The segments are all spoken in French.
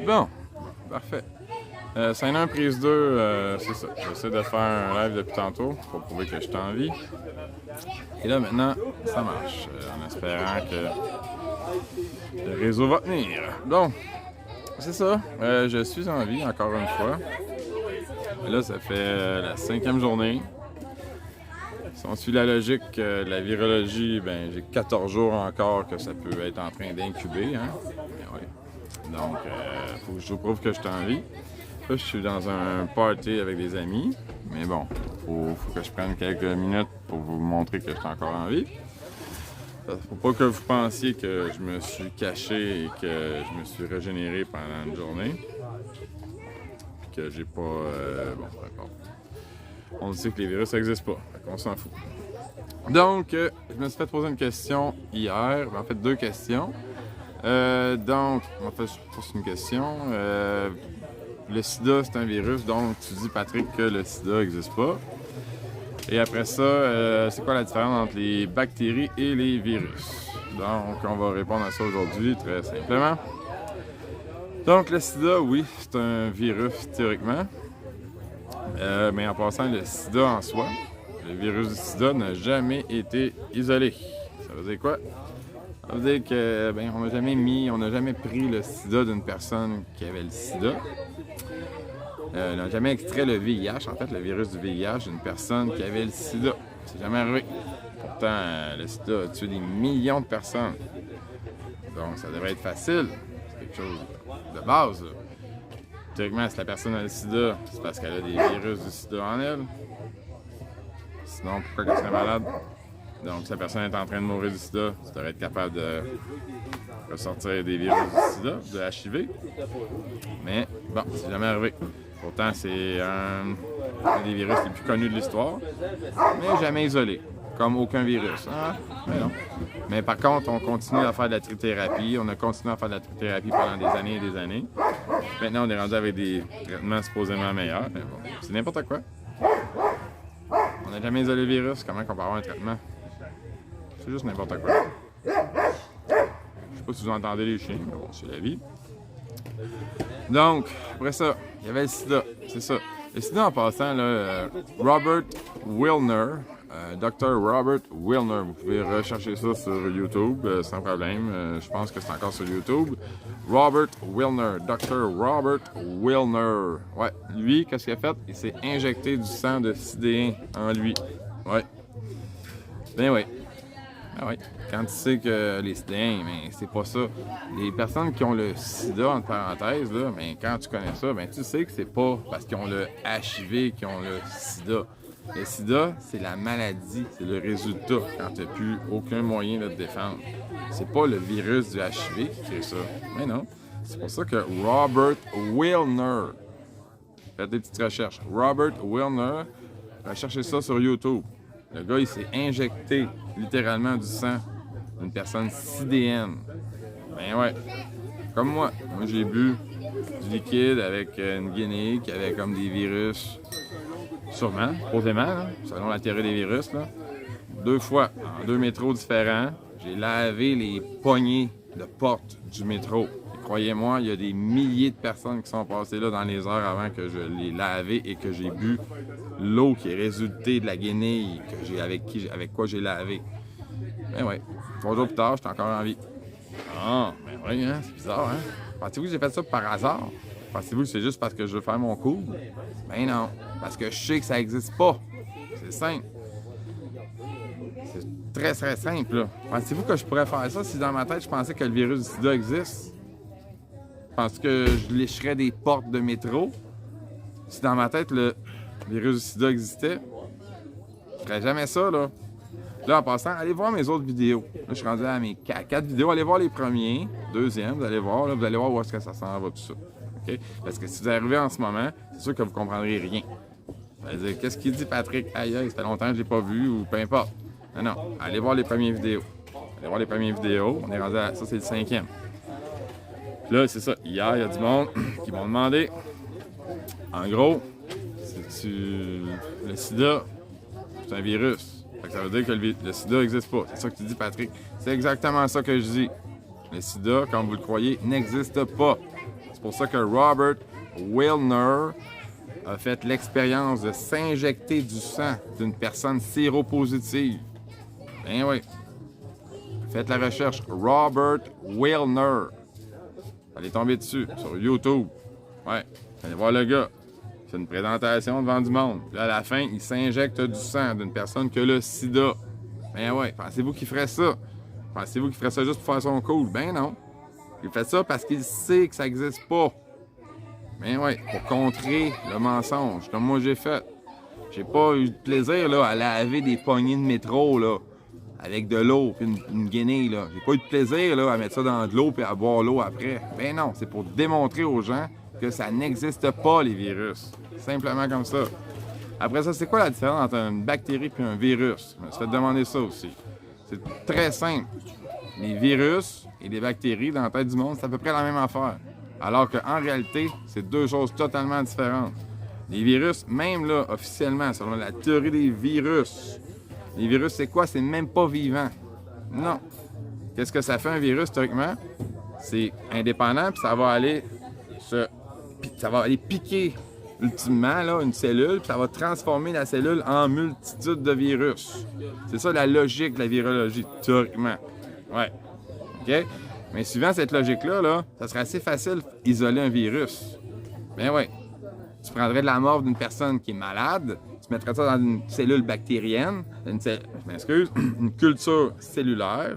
Bon, parfait. Scène 1, prise 2, c'est ça. J'essaie de faire un live depuis tantôt pour prouver que je suis en vie. Et là, maintenant, ça marche. En espérant que le réseau va tenir. Bon, c'est ça. Je suis en vie, encore une fois. Et là, ça fait la 5e journée. Si on suit la logique de la virologie, ben j'ai 14 jours encore que ça peut être en train d'incuber. Hein? Ouais. Donc, faut que je vous prouve que je suis en vie. Là, je suis dans un party avec des amis. Mais bon, faut que je prenne quelques minutes pour vous montrer que je suis encore en vie. Faut pas que vous pensiez que je me suis caché et que je me suis régénéré pendant une journée. Puis que j'ai pas... bon, peu importe. On sait que les virus n'existent pas, on s'en fout. Donc, je me suis fait poser une question hier, en fait 2 questions. Donc, en fait, c'est une question. Le sida, c'est un virus, donc tu dis, Patrick, que le sida n'existe pas. Et après ça, c'est quoi la différence entre les bactéries et les virus? Donc, on va répondre à ça aujourd'hui, très simplement. Donc, le sida, oui, c'est un virus théoriquement. Mais en passant, le sida en soi, le virus du sida n'a jamais été isolé. Ça veut dire quoi? Ça veut dire que on n'a jamais pris le sida d'une personne qui avait le sida. On n'a jamais extrait le VIH, en fait, le virus du VIH d'une personne qui avait le sida. C'est jamais arrivé. Pourtant, le sida a tué des millions de personnes. Donc, ça devrait être facile. C'est quelque chose de base, là. Théoriquement, si la personne a le sida, c'est parce qu'elle a des virus du sida en elle. Sinon, pourquoi elle serait malade? Donc, si la personne est en train de mourir du sida, tu devrais être capable de ressortir des virus du sida, de HIV. Mais bon, c'est jamais arrivé. Pourtant, c'est un des virus les plus connus de l'histoire, mais jamais isolé, comme aucun virus. Ah, mais non. Mais par contre, on continue à faire de la trithérapie. On a continué à faire de la trithérapie pendant des années et des années. Maintenant, on est rendu avec des traitements supposément meilleurs. Mais bon, c'est n'importe quoi. On n'a jamais isolé le virus. Comment on peut avoir un traitement? C'est juste n'importe quoi. Je sais pas si vous entendez les chiens, mais bon, c'est la vie. Donc, après ça, il y avait le sida. C'est ça. Le sida, en passant, là, Robert Wilner, Dr. Robert Wilner. Vous pouvez rechercher ça sur YouTube sans problème. Je pense que c'est encore sur YouTube. Robert Wilner. Dr. Robert Wilner. Ouais, lui, qu'est-ce qu'il a fait? Il s'est injecté du sang de sidéen en lui. Ouais. Ben oui. Ah oui. Quand tu sais que les sidéens, mais c'est pas ça. Les personnes qui ont le sida, entre parenthèses, là, mais quand tu connais ça, ben tu sais que c'est pas parce qu'ils ont le HIV qu'ils ont le sida. Le sida, c'est la maladie, c'est le résultat quand tu n'as plus aucun moyen de te défendre. C'est pas le virus du HIV qui crée ça. Mais non. C'est pour ça que Robert Wilner, faites des petites recherches. Robert Wilner, recherchez ça sur YouTube. Le gars, il s'est injecté littéralement du sang d'une personne sidéenne. Ben ouais. Comme moi. Moi, j'ai bu du liquide avec une guinée qui avait comme des virus. Sûrement, posément, là, selon la théorie des virus. Là. 2 fois, en 2 métros différents, j'ai lavé les poignées de porte du métro. Et croyez-moi, il y a des milliers de personnes qui sont passées là dans les heures avant que je l'ai lavé et que j'ai bu l'eau qui est résultée de la guenille avec quoi j'ai lavé. Ben ouais, 3 jours plus tard, j'étais encore en vie. Ah, ben oui, hein, c'est bizarre, hein? Pensez-vous que j'ai fait ça par hasard? Pensez-vous que c'est juste parce que je veux faire mon coup? Ben non, parce que je sais que ça n'existe pas. C'est simple. C'est très, très simple, là. Pensez-vous que je pourrais faire ça si dans ma tête, je pensais que le virus du sida existe? Pensez que je lécherais des portes de métro? Si dans ma tête, le virus du sida existait? Je ferais jamais ça, là. Là, en passant, allez voir mes autres vidéos. Là, je suis rendu à mes 4 vidéos. Allez voir les premiers, deuxièmes, vous allez voir. Là, vous allez voir où est-ce que ça s'en va, tout ça. Okay? Parce que si vous arrivez en ce moment, c'est sûr que vous ne comprendrez rien. Vous allez dire, qu'est-ce qu'il dit, Patrick? Aïe, ça fait longtemps que je ne l'ai pas vu, ou peu importe. Non, allez voir les premières vidéos. Allez voir les premières vidéos. On est rendu à... Ça, c'est le 5e. Puis là, c'est ça. Hier, il y a du monde qui m'ont demandé, en gros, le sida, c'est un virus. Fait que ça veut dire que le sida n'existe pas. C'est ça que tu dis, Patrick. C'est exactement ça que je dis. Le sida, comme vous le croyez, n'existe pas. C'est pour ça que Robert Wilner a fait l'expérience de s'injecter du sang d'une personne séropositive. Ben oui. Faites la recherche. Robert Wilner. Allez tomber dessus sur YouTube. Ouais. Allez voir le gars. Il fait une présentation devant du monde. Puis là, à la fin, il s'injecte du sang d'une personne qui a le sida. Ben ouais. Pensez-vous qu'il ferait ça? Pensez-vous qu'il ferait ça juste pour faire son cool? Ben non. Il fait ça parce qu'il sait que ça n'existe pas. Ben oui, pour contrer le mensonge, comme moi j'ai fait. J'ai pas eu de plaisir là, à laver des poignées de métro là, avec de l'eau puis une guenille là. J'ai pas eu de plaisir là, à mettre ça dans de l'eau puis à boire l'eau après. Ben non, c'est pour démontrer aux gens que ça n'existe pas les virus. Simplement comme ça. Après ça, c'est quoi la différence entre une bactérie et un virus? Je me suis fait demander ça aussi. C'est très simple. Les virus et les bactéries dans la tête du monde, c'est à peu près la même affaire. Alors qu'en réalité, c'est deux choses totalement différentes. Les virus, même là, officiellement, selon la théorie des virus, les virus, c'est quoi? C'est même pas vivant. Non. Qu'est-ce que ça fait un virus, théoriquement? C'est indépendant, puis ça va aller piquer, ultimement, là, une cellule, puis ça va transformer la cellule en multitude de virus. C'est ça la logique de la virologie, théoriquement. Ouais. OK? Mais suivant cette logique-là, là, ça serait assez facile d'isoler un virus. Ben oui. Tu prendrais de la morve d'une personne qui est malade, tu mettrais ça dans une cellule bactérienne, une culture cellulaire,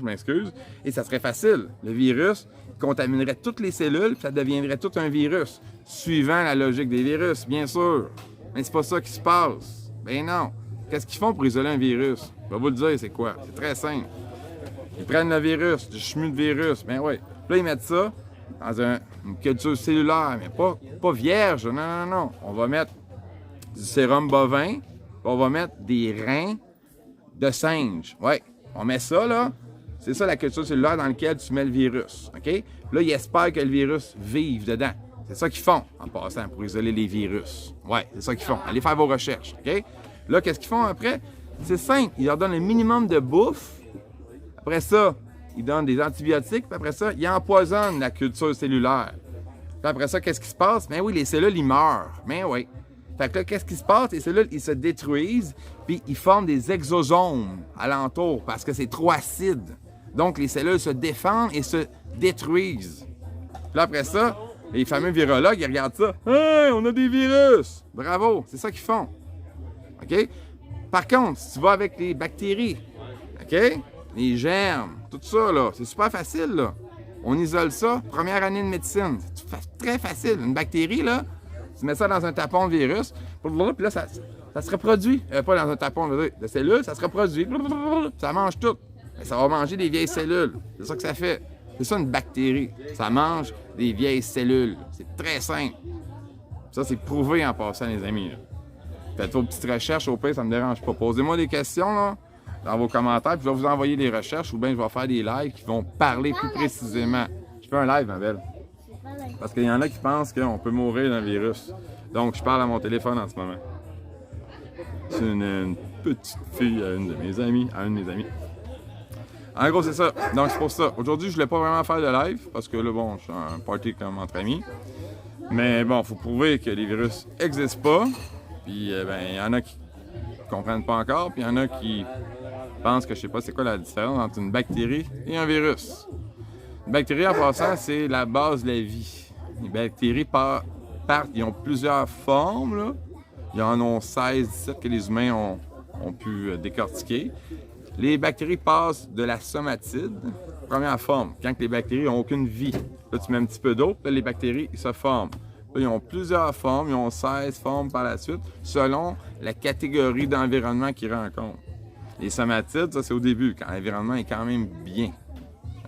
et ça serait facile. Le virus contaminerait toutes les cellules, puis ça deviendrait tout un virus, suivant la logique des virus, bien sûr. Mais c'est pas ça qui se passe. Ben non. Qu'est-ce qu'ils font pour isoler un virus? Je vais vous le dire, c'est quoi? C'est très simple. Ils prennent le virus, du chemu de virus, ben oui. Là, ils mettent ça dans une culture cellulaire, mais pas vierge, non. On va mettre du sérum bovin, puis on va mettre des reins de singe. Oui, on met ça, là, c'est ça la culture cellulaire dans laquelle tu mets le virus, OK? Là, ils espèrent que le virus vive dedans. C'est ça qu'ils font, en passant, pour isoler les virus. Oui, c'est ça qu'ils font. Allez faire vos recherches, OK? Là, qu'est-ce qu'ils font après? C'est simple, ils leur donnent le minimum de bouffe. Après ça, ils donnent des antibiotiques, puis après ça, ils empoisonnent la culture cellulaire. Puis après ça, qu'est-ce qui se passe? Ben oui, les cellules, ils meurent. Ben oui. Fait que là, qu'est-ce qui se passe? Les cellules, ils se détruisent, puis ils forment des exosomes alentour, parce que c'est trop acide. Donc, les cellules se défendent et se détruisent. Puis là, après ça, les fameux virologues, ils regardent ça. « Hey, on a des virus! » Bravo, c'est ça qu'ils font. OK? Par contre, si tu vas avec les bactéries, OK? Les germes, tout ça, là, c'est super facile, là. On isole ça, première année de médecine. C'est très facile. Une bactérie, là, tu mets ça dans un tapon de virus, puis là, ça se reproduit. Pas dans un tapon de cellules, ça se reproduit. Ça mange tout. Ça va manger des vieilles cellules. C'est ça que ça fait. C'est ça, une bactérie. Ça mange des vieilles cellules. C'est très simple. Ça, c'est prouvé en passant, les amis, là. Faites vos petites recherches, au pire, ça me dérange pas. Posez-moi des questions, là, dans vos commentaires, puis je vais vous envoyer des recherches, ou bien je vais faire des lives qui vont parler plus précisément. Je fais un live, ma belle. Parce qu'il y en a qui pensent qu'on peut mourir d'un virus. Donc, je parle à mon téléphone en ce moment. C'est une petite fille à une de mes amies, En gros, c'est ça. Donc, c'est pour ça. Aujourd'hui, je voulais pas vraiment faire de live, parce que là, bon, je suis en party comme entre amis. Mais bon, il faut prouver que les virus n'existent pas. Puis, il y en a qui comprennent pas encore, puis il y en a qui pensent que je sais pas c'est quoi la différence entre une bactérie et un virus. Une bactérie, en passant, c'est la base de la vie. Les bactéries partent, ils ont plusieurs formes, là. Il y en a 16, 17 que les humains ont pu décortiquer. Les bactéries passent de la somatide, première forme, quand les bactéries n'ont aucune vie. Là, tu mets un petit peu d'eau, là, les bactéries ils se forment. Là, ils ont plusieurs formes, ils ont 16 formes par la suite, selon la catégorie d'environnement qu'ils rencontrent. Les somatides, ça, c'est au début, quand l'environnement est quand même bien.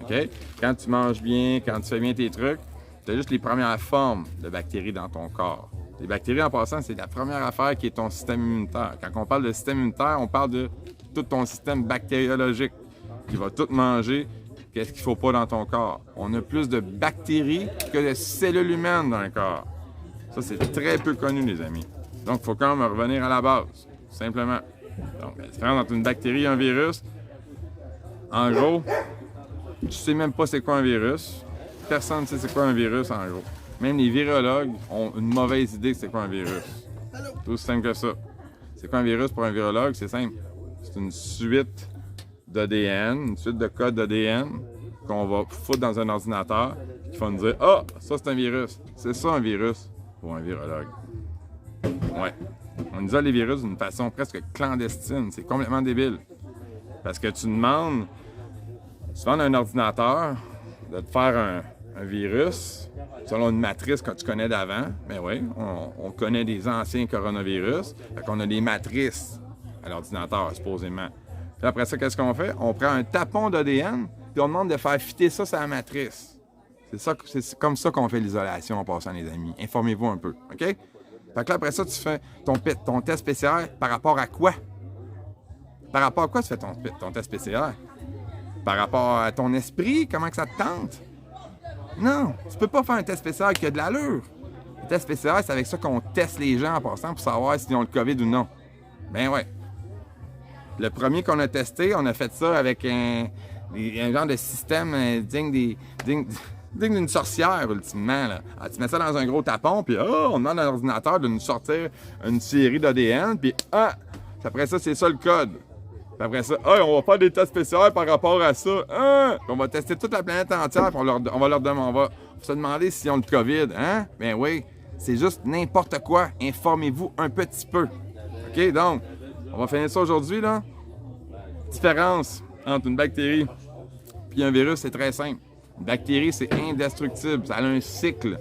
OK? Quand tu manges bien, quand tu fais bien tes trucs, tu as juste les premières formes de bactéries dans ton corps. Les bactéries, en passant, c'est la première affaire qui est ton système immunitaire. Quand on parle de système immunitaire, on parle de tout ton système bactériologique qui va tout manger. Qu'est-ce qu'il ne faut pas dans ton corps? On a plus de bactéries que de cellules humaines dans le corps. Ça, c'est très peu connu, les amis. Donc, il faut quand même revenir à la base, tout simplement. Donc, la différence entre une bactérie et un virus, en gros, Tu sais même pas c'est quoi un virus. Personne ne sait c'est quoi un virus, en gros. Même les virologues ont une mauvaise idée de c'est quoi un virus. C'est aussi simple que ça. C'est quoi un virus pour un virologue? C'est simple. C'est une suite d'ADN, une suite de codes d'ADN qu'on va foutre dans un ordinateur qui va nous dire « Ah, ça c'est un virus. » C'est ça un virus pour un virologue. Ouais. On isole les virus d'une façon presque clandestine. C'est complètement débile. Parce que tu demandes à un ordinateur de te faire un virus selon une matrice que tu connais d'avant. Ben oui, on connaît des anciens coronavirus. Fait qu'on a des matrices à l'ordinateur, supposément. Puis après ça, qu'est-ce qu'on fait? On prend un tapon d'ADN puis on demande de faire fitter ça sur la matrice. C'est comme ça qu'on fait l'isolation en passant, les amis. Informez-vous un peu, OK? Fait que là, après ça, tu fais ton test PCR par rapport à quoi? Par rapport à quoi tu fais ton test PCR? Par rapport à ton esprit? Comment que ça te tente? Non, tu peux pas faire un test PCR qui a de l'allure. Le test PCR, c'est avec ça qu'on teste les gens en passant pour savoir s'ils ont le COVID ou non. Ben ouais. Le premier qu'on a testé, on a fait ça avec un genre de système digne d'une sorcière, ultimement. Là. Alors, tu mets ça dans un gros tapon, puis on demande à l'ordinateur de nous sortir une série d'ADN, puis après ça, c'est ça le code. Puis après ça, on va faire des tests spéciaux par rapport à ça. On va tester toute la planète entière, puis on va se demander s'ils ont le COVID. Hein? Ben oui, c'est juste n'importe quoi. Informez-vous un petit peu. OK, donc, on va finir ça aujourd'hui, là. Différence entre une bactérie et un virus, c'est très simple. Une bactérie, c'est indestructible. Ça a un cycle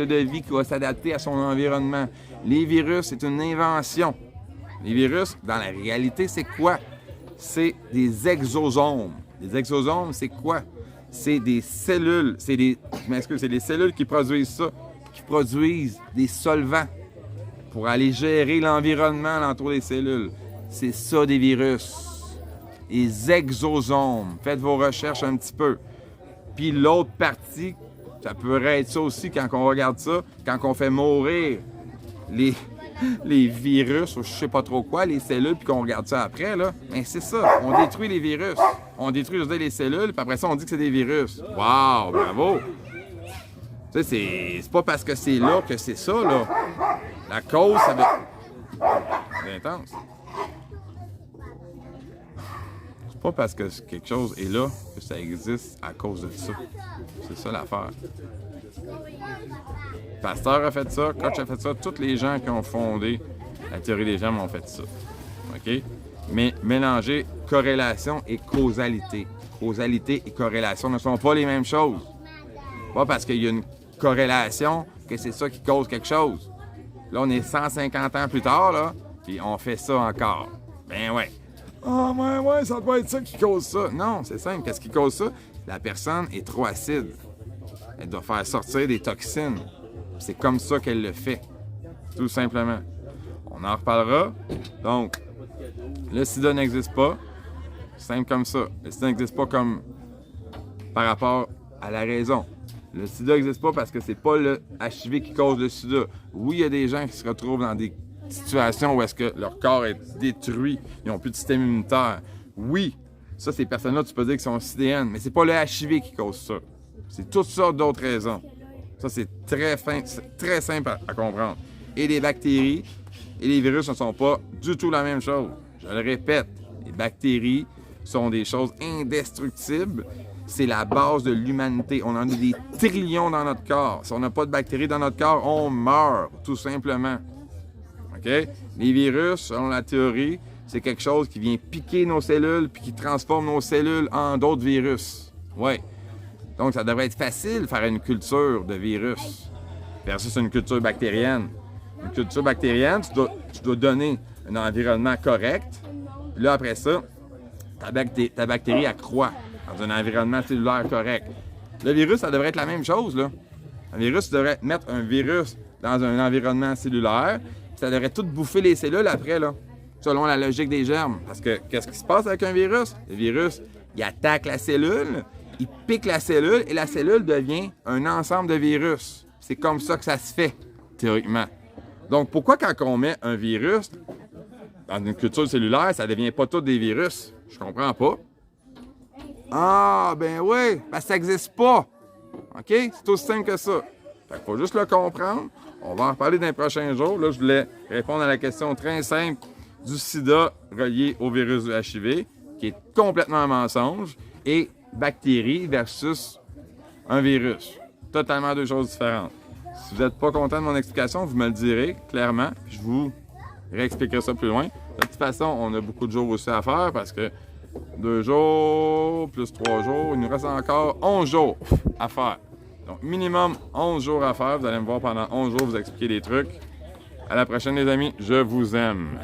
de vie qui va s'adapter à son environnement. Les virus, c'est une invention. Les virus, dans la réalité, c'est quoi? C'est des exosomes. Les exosomes, c'est quoi? C'est des cellules. C'est des cellules qui produisent ça, qui produisent des solvants pour aller gérer l'environnement alentour des cellules. C'est ça des virus. Les exosomes. Faites vos recherches un petit peu. Puis l'autre partie, ça pourrait être ça aussi quand on regarde ça, quand on fait mourir les virus ou je sais pas trop quoi, les cellules, puis qu'on regarde ça après, là. Mais c'est ça, on détruit les virus. On détruit, les cellules, puis après ça, on dit que c'est des virus. Wow, bravo! Tu sais, c'est pas parce que c'est là que c'est ça, là. La cause, ça veut... C'est intense. C'est pas parce que quelque chose est là que ça existe à cause de ça. C'est ça l'affaire. Pasteur a fait ça, Koch a fait ça, tous les gens qui ont fondé la théorie des germes ont fait ça. OK? Mais mélanger corrélation et causalité. Causalité et corrélation ne sont pas les mêmes choses. Pas parce qu'il y a une corrélation que c'est ça qui cause quelque chose. Là, on est 150 ans plus tard, là, puis on fait ça encore. Ben ouais. Ah, ouais, ça doit être ça qui cause ça. Non, c'est simple. Qu'est-ce qui cause ça? La personne est trop acide. Elle doit faire sortir des toxines. C'est comme ça qu'elle le fait. Tout simplement. On en reparlera. Donc, le sida n'existe pas. Simple comme ça. Le sida n'existe pas comme par rapport à la raison. Le sida n'existe pas parce que c'est pas le HIV qui cause le sida. Oui, il y a des gens qui se retrouvent dans des situations où est-ce que leur corps est détruit, ils n'ont plus de système immunitaire. Oui, ça, ces personnes-là, tu peux dire qu'ils sont sidéennes, mais c'est pas le HIV qui cause ça. C'est toutes sortes d'autres raisons. Ça, c'est très simple à comprendre. Et les bactéries et les virus ne sont pas du tout la même chose. Je le répète, les bactéries sont des choses indestructibles. C'est la base de l'humanité. On en a des trillions dans notre corps. Si on n'a pas de bactéries dans notre corps, on meurt, tout simplement. OK? Les virus, selon la théorie, c'est quelque chose qui vient piquer nos cellules puis qui transforme nos cellules en d'autres virus. Oui. Donc, ça devrait être facile de faire une culture de virus versus une culture bactérienne. Une culture bactérienne, tu dois donner un environnement correct. Puis là, après ça, ta bactérie accroît dans un environnement cellulaire correct. Le virus, ça devrait être la même chose, là. Un virus, tu devrais mettre un virus dans un environnement cellulaire, puis ça devrait tout bouffer les cellules après, là, selon la logique des germes. Parce que, qu'est-ce qui se passe avec un virus? Le virus, il attaque la cellule, il pique la cellule, et la cellule devient un ensemble de virus. C'est comme ça que ça se fait, théoriquement. Donc, pourquoi quand on met un virus dans une culture cellulaire, ça ne devient pas tout des virus? Je comprends pas. Ah, ben oui, ben ça n'existe pas. OK? C'est aussi simple que ça. Fait qu'il faut juste le comprendre. On va en reparler dans les prochains jours. Là, je voulais répondre à la question très simple du sida relié au virus du HIV, qui est complètement un mensonge, et bactéries versus un virus. Totalement deux choses différentes. Si vous n'êtes pas content de mon explication, vous me le direz clairement, puis je vous réexpliquerai ça plus loin. De toute façon, on a beaucoup de jours aussi à faire parce que 2 jours plus 3 jours, il nous reste encore 11 jours à faire. Donc, minimum 11 jours à faire. Vous allez me voir pendant 11 jours vous expliquer des trucs. À la prochaine, les amis. Je vous aime.